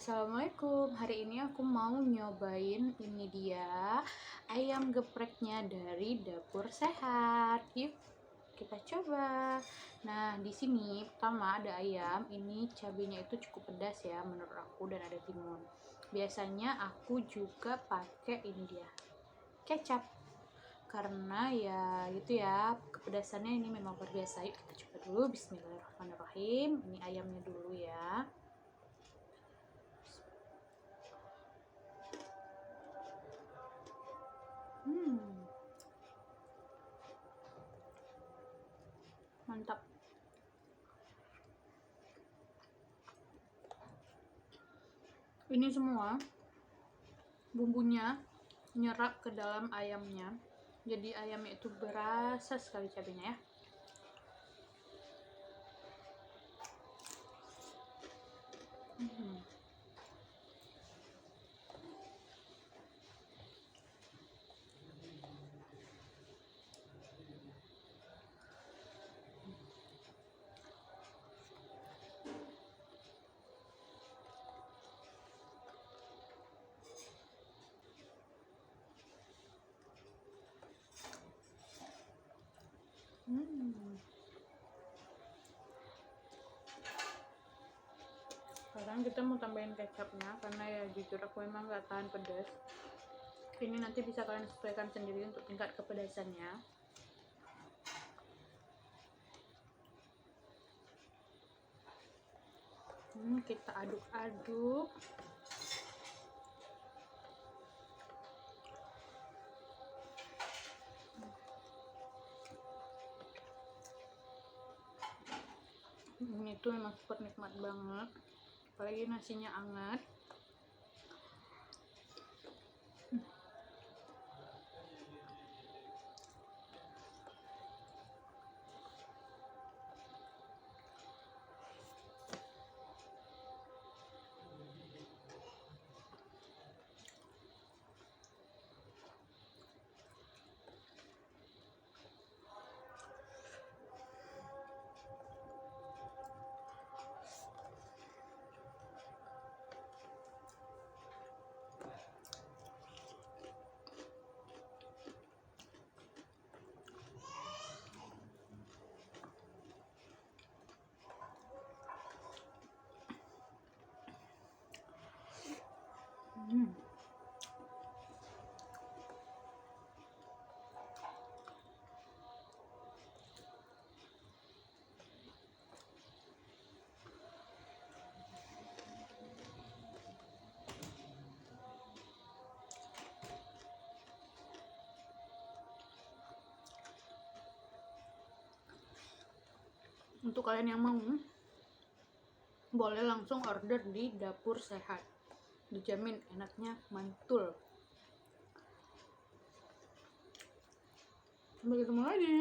Assalamualaikum, hari ini aku mau nyobain ini dia ayam gepreknya dari Dapur Sehat. Yuk kita coba. Nah, di sini pertama ada ayam, ini cabenya itu cukup pedas ya menurut aku, dan ada timun. Biasanya aku juga pakai ini dia kecap, karena ya gitu ya, kepedasannya ini memang luar biasa. Yuk kita coba dulu. Bismillahirrahmanirrahim. Ini ayamnya dulu ya. Mantap. Ini semua bumbunya nyerap ke dalam ayamnya, jadi ayamnya itu berasa sekali cabenya ya. Sekarang kita mau tambahin kecapnya, karena ya jujur aku emang gak tahan pedas. Ini nanti bisa kalian sesuaikan sendiri untuk tingkat kepedasannya. Kita aduk-aduk. Ini tuh memang super nikmat banget, apalagi nasinya hangat. Untuk kalian yang mau, boleh langsung order di Dapur Sehat, dijamin enaknya mantul. Sampai ketemu lagi.